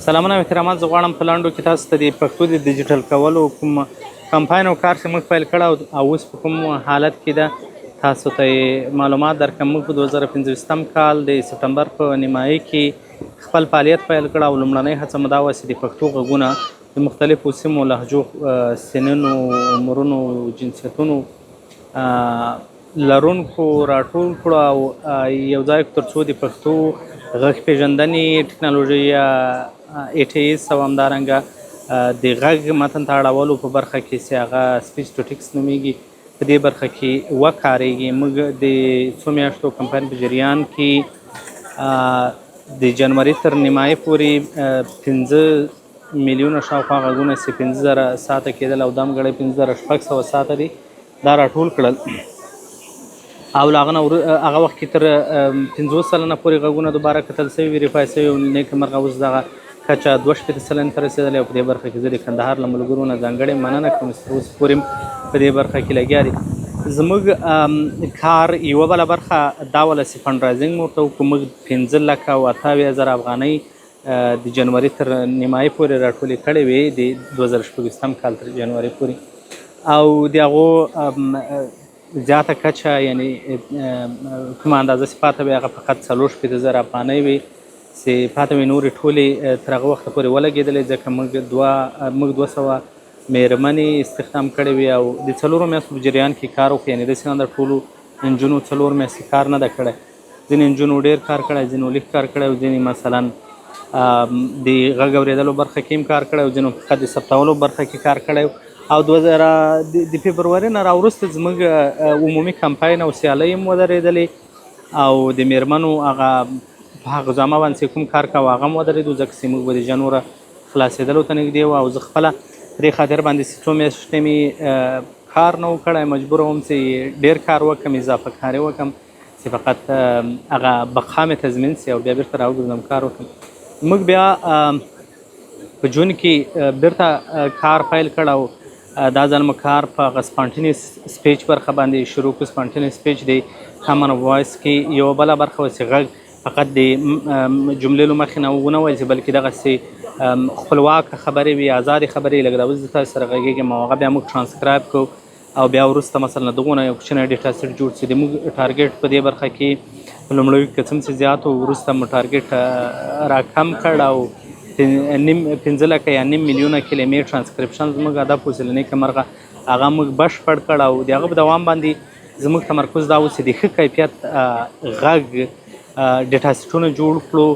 سلامونه او احترامات. زه غواړم په لاندو کې تاسو ته د پښتو د ډیجیټل کولو کوم کمپاین او کار چې موږ پیل کړی او اوس په کوم حالت کې ده تاسو ته معلومات درکړم. موږ په 2015 کال د سپتمبر په نیمایي کې خپل فعالیت پیل کړ او لومړنۍ هڅه مو دا وه چې د پښتو غږونه د مختلفو سیمو لهجو سنونو عمرونو جنسیتونو لرونکو راټول کړو او یو ځای تر څو د پښتو غږ پیژندنې ټکنالوژي ایټیس او همدارنګه د غږ متن ته اړولو په برخه کې چې هغه سپیچ ټو ټیکس نومیږي په دې برخه کې وکارېږي. موږ د څو میاشتو کمپاین په جریان کې د جنوري تر نیمایي پورې 15 میلیونه شاوخوا غږونه چې 15,000 ساعته کېدل او دم ګړی 15,600 ساعته دي دا راټول کړل او له هغه وخت کې تر 50 سلنه پورې غږونه دوباره کتل سوي ویریفای سوي او نیکمرغه اوس دغه کچه 62 سلنې ته رسېدلې او په دې برخه کې زه د کندهار له ملګرو نه ځانګړې مننه کوم چې اوس پورې په دې برخه کې لګیا دي. زموږ کار یوه بله برخه دا وله چې فنډ رایزنګ مو ورته وکړو. موږ 15,78,000 افغانۍ د جنوري تر نیمایي پورې راټولې کړې وې د 2016 کال تر جنوري پورې او د هغو زیاته کچه یعنی کومه اندازه چې پاته وي هغه فقط 40,000 افغانۍ وي چې پاته وي نورې ټولې تر هغه وخته پورې ولګېدلې ځکه موږ 200 مېرمنې استخدام کړې وي او د 4 میاشتو په جریان کې کار وکړو. یعنې داسې نه د ټولو انجونو 4 میاشتې کار نه ده کړی. ځینې انجونو ډېر کار کړی، ځینو لږ کار کړی او ځینې مثلا د غږ اورېدلو برخه کې هم کار کړی او ځینو فقط د ثبتولو برخه کې کار کړی او د فبروري نه راوروسته زموږ عمومي کمپاین او سیالۍ هم ودرېدلې او د میرمنو هغه په هغه ځامه باندې چې کوم کار کوه هغه هم ودرېدو ځکه چې موږ به د جنوره خلاصېدلو ته نږدې وو او زه خپله په دې خاطر باندې چې څو میاشتې مې کار نه و کړی مجبوره وم چې ډېر کار وکړم، اضافه کاري وکړم چې فقط هغه بقا مې تضمین سي او بیا بیرته راوګرځم کار وکړم. موږ بیا په جون کې بیرته کار پیل کړ او دا ځل مو کار په هغه سپانټینیس سپیچ برخه باندې شروع کړو. سپانټینیس سپیچ د کامن وایس کې یوه بله برخه وه چې غږ فقط د جملې له مخې نه ونه ویل چې بلکې دغسې خپلواکه خبرې وي، ازادې خبرې لکه دا اوس زه تاسو سره غږېږم او هغه بیا موږ ټرانسکرایب کړو او بیا وروسته مثلا دغونه یو کوچنی ډیټا سیټ جوړ شي. د موږ ټارګېټ په دې برخه کې په لومړیو کې څه چې زیات و وروسته مو ټارګېټ راکم کړ او 15 یا نیم میلیونه کلمې ټرانسکرپشن زموږ هدف و چې له نیکمرغه هغه موږ بشپړ کړ او د هغه په دوام باندې زموږ تمرکز دا و چې د ښه کیفیت غږ ډیټا سیټونه جوړ کړو.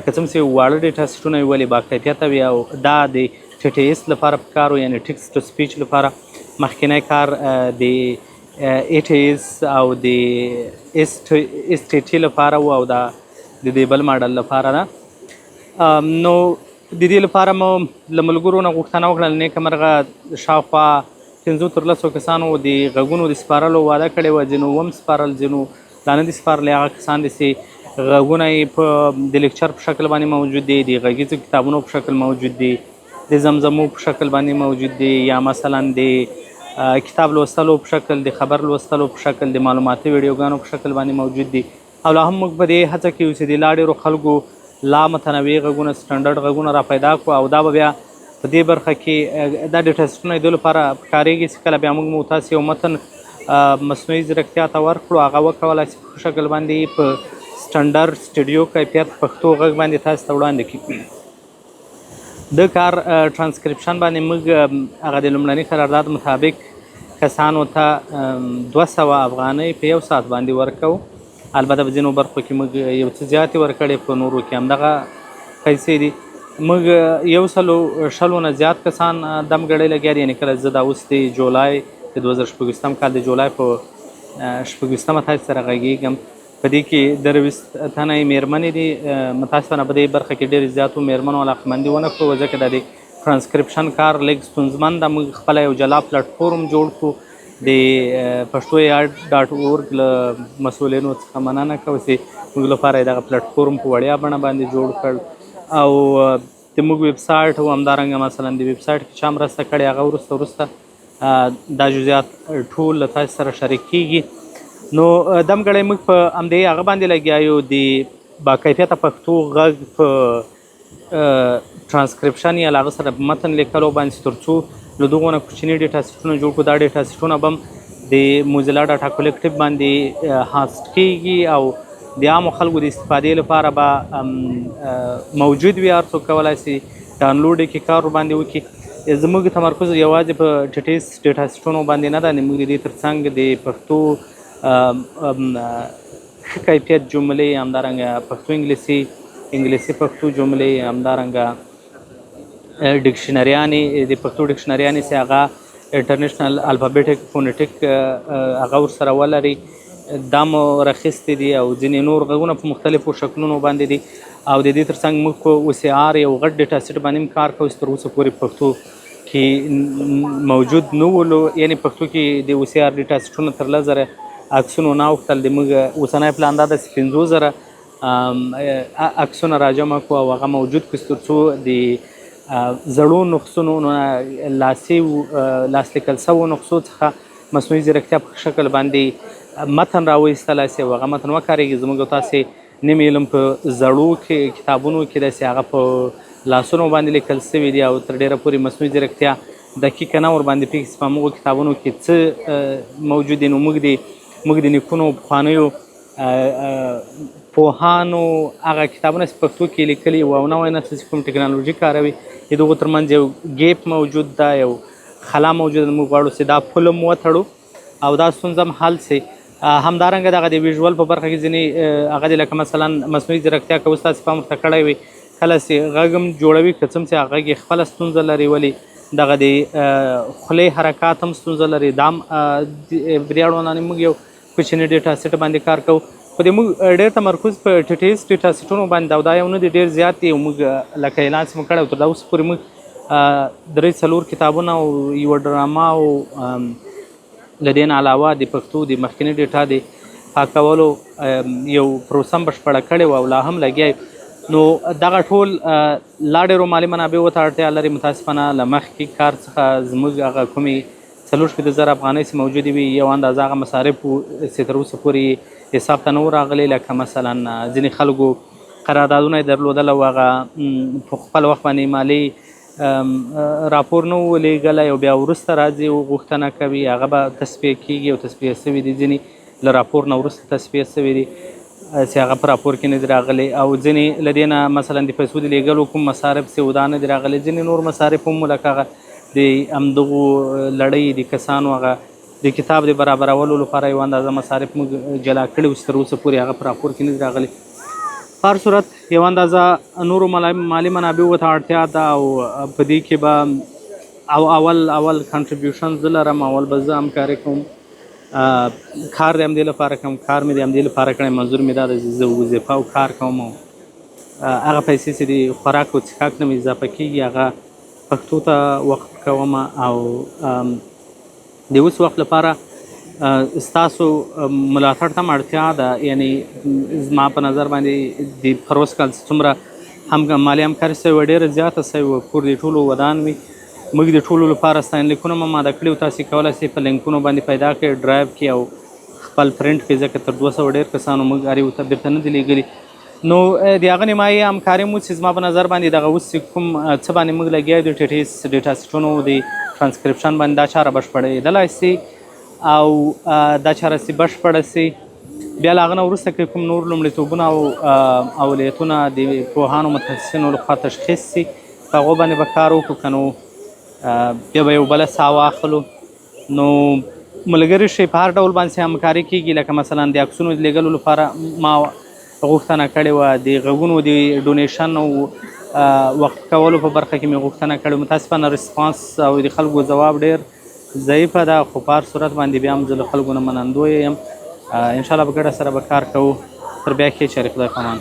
که څه هم چې واړه ډیټا سیټونه وي ولې با کیفیته وي او دا د ټي ټي ایس لپاره پکار و یعنې ټیکس ټو سپیچ لپاره مخکینی کار د ای ټي ایس او د ایس ټي ټي لپاره و او دا د دې بل ماډل لپاره ده. نو د دې لپاره مو له ملګرو نه غوښتنه وکړه نیکمرغه شاوخوا 15 تر 10 کسانو د غږونو د سپارلو وعده کړې وه. ځینو وم سپارل، ځینو لا نه دي سپارلی. هغه کسان دي چې غږونه یې په د لیکچر په شکل باندې موجود دي، د غږیزو کتابونو په شکل موجود دي، د زمزمو په شکل باندې موجود دي، یا مثلا د کتاب لوستلو په شکل، د خبر لوستلو په شکل، د معلوماتي ویډیوګانو په شکل باندې موجود دي. او لا هم موږ په دې هڅه کې یو چې د لا ډېرو خلکو لا متنوع غږونه سټنډرډ غږونه را پیدا کړو او دا به بیا په دې برخه کې دا ډیټا سیټونه د لپاره کارېږي چې کله بیا موږ تاسې یو متن مصنوعي ځیرکتیا ته ورکړو هغه وکولی چې په شکل باندې په سټنډرډ سټډیو کیفیت پښتو غږ باندې تاسو ته وړاندې کړي. د کار ټرانسکرپشن باندې موږ هغه د لومړني قرارداد مطابق کسانو ته 200 افغانۍ په 1 ساعت باندې ورکوو. البته په ځینو برخو کې موږ یو څه زیاتې ورکړې، په نورو کې همدغه پیسې دي. موږ 100 نه زیات کسان دم ګړۍ لګیا دي. یعنې کله زه دا اوس د جولای د 2016 کال د جولای په 26 تاسو سره غږېږم په دې کې 23 تنه میرمنې دي. متاسفانه په دې برخه کې ډېرې زیاتو میرمنو علاقمندي ونه کړو ځکه دا د ټرانسکرپشن کار لږ ستونزمن ده. موږ خپله یو جلا پلټفورم جوړ کړو د پښتو .org له مسؤلینو څخه مننه کوو چې موږ لپاره یې دغه پلټفورم په وړیا بڼه باندې جوړ کړ او د موږ ویب سایټ او همدارنګه مثلا د ویب سایټ کې چا مرسته کړې هغه وروسته دا جزئیات ټول له تاسو سره شریک کیږي. نو دم ګړی موږ په همدې هغه باندې لګیا یو د با کیفیته پښتو غږ په ټرانسکرپشن یا له هغه سره متن لیکلو باندې تر څو له دغو نه کوچني ډیټا سیټونه جوړ کړو. دا ډیټا سیټونه به هم د موزیلا ډاټا کلیکټیو باندې هاست کیږي او د عامو خلکو د استفادې لپاره به موجود وي. هر څوک کولی شي ډاونلوډ یې کړي، کار ورباندې وکړي. زموږ تمرکز یوازې په ټیټیز ډیټا سیټونو باندې نه ده، موږ د دې تر څنګ د پښتو ښه کیفیت جملې، همدارنګه پښتو انګلیسي پښتو جملې، همدارنګه ډکشنریانې د پښتو ډکشنریانې چې هغه انټرنیشنل الفابیټک فونیټک هغه ورسره ولري، دا مو راخیستې دي او ځینې نور غږونه په مختلفو شکلونو باندې دي. او د دې تر څنګ موږ په OCR یو غټ ډیټا سیټ باندې هم کار کوو چې تر اوسه پورې پښتو کې موجود نه ولو. یعنې پښتو کې د OCR ډیټا سیټونه تر 10,000 عکسونو نه اوښتل. د موږ اوسنی پلان دا ده چې 50,000 عکسونه راجمع کړو او هغه موجود کړو تر څو د زړو نقصونو لاس لیکل شوو نقصو څخه مصنوعي ځیرکتیا په شکل باندې متن راوایستلی شي او هغه متن وکارېږي. زموږ او تاسې نیم علم په زړو کتابونو کې دی چې هغه په لاسونو باندې لیکل شوي دي او تر ډېره پورې مصنوعي ځیرکتیا دقیقه نه ورباندې پوهېږي چې په همغو کتابونو کې څه موجود دي. نو موږ د نیکونو پخوانیو پوهانو هغه کتابونه چې پښتو کې لیکلي او نوی نسل چې کوم ټکنالوژي کاروي د دغو ترمنځ یو ګیپ موجود ده، یو خلا موجوده ده. موږ غواړو چې دا پل هم وتړو او دا ستونزه هم حل شي. همدارنګه دغه د ویژوال په برخه کې ځینې هغه دی لکه مثلا مصنوعي ځیرکتیا که اوس تاسې پام ورته کړی وي کله چې غږ هم جوړوي که څه هم چې هغه غږ یې خپله ستونزه لري، ولې دغه د خولې حرکات هم ستونزه لري. دا هم دریاړو نه موږ یو کوچني ډیټا سیټ باندې کار کوو. خو د موږ ډېر تمرکز په ټیټیز ډیټا سیټونو باندې او دا یو نه دي، ډېر زیات دي. موږ لکه اعلان چې موږ کړی تر دا اوسه پورې موږ 3-4 کتابونه او یوه ډراما او له دې نه علاوه د پښتو د مخکیني ډیټا د پاکولو یو پروسه هم بشپړه کړې وه او لا هم لګیا یو. نو دغه ټول لا ډېرو مالي منابعو ته اړتیا لري. متاسفانه له مخکې کار څخه زموږ هغه کومې 40,000 افغانۍ چې موجودې وي یو اندازه هغه مصارفو چې تر اوسه پورې حساب ته نه و راغلی. لکه مثلا ځینې خلکو قراردادونه یې درلودل او هغه په خپل وخت باندې مالي راپور نه و لیږلی او بیا وروسته راځي او غوښتنه کوي هغه به تصفیه کیږي او تصفیه شوي دي. ځینې له راپور نه وروسته تصفیه شوي دي چې هغه په راپور کې نه دي راغلي او ځینې له دې نه مثلا د پیسو د لیږلو کوم مصارف چې دا نه دي راغلي. ځینې نور مصارف هم لکه هغه د همدغو لړۍ د کسانو هغه د کتاب د برابرولو لپاره یو اندازه مصارف موږ جلا کړي چې تر اوسه پورې هغه په راپور کې نه دي راغلي. په هر صورت یو اندازه نورو مالي منابعو ته اړتیا ده او په دې کې به اول کنټریبیوشن زه لرم. اول به زه همکاري کوم، کار د همدې لپاره کوم، کار مې د همدې لپاره کړی، منظور مې دا ده چې زه وظیفه او کار کوم او هغه پیسې چې د خوراک او څښاک نه مې اضافه کېږي هغه پښتو ته وقف کوم. او د اوس وخت لپاره ستاسو ملاتړ ته هم اړتیا ده. یعنې زما په نظر باندې د پر اوس کال څومره مالي همکاري شوې وه ډېره زیاته شوې وه. کور د ټولو ودان وي. موږ د ټولو لپاره ستاینلیکونه هم اماده کړي او تاسې کولی شئ په لینکونو باندې پیدا کړئ، ډرایو کې او خپل پرنټ کړئ، ځکه تر 200 ډېر کسانو موږ هر یو ته بېرته نه دي لیږلي. نو د هغه نیمایي همکاري مو چې زما په نظر باندې دغه اوس چې کوم څه باندې موږ لګیا یو د ټیټیز ډیټا سیټونو د ټرانسکرپشن باندې دا چاره بشپړېدلی سي او دا چاره چې بشپړه سي بیا له هغه نه وروسته که کوم نور لومړیتوبونه او اولویتونه د پوهانو متخصصینو لخوا تشخیص سي په هغو باندې به کار وکړو. که نو بیا به یو بله ساه واخلو. نو ملګري شي په هر ډول باندې همکاري کېږي. لکه مثلا د عکسونو د لیږلو لپاره ما غوښتنه کړې وه، د غږونو د ډونیشن او وقف کولو په برخه کې مې غوښتنه کړې. متاسفانه رسپانس او د خلکو ځواب ډېر ضعیفه ده، خو په هر صورت باندې بیا هم زه له خلکو نه منندوی یم. انشاءالله په ګډه سره به کار کوو. تر بیا ښې چارې، خدای پامان.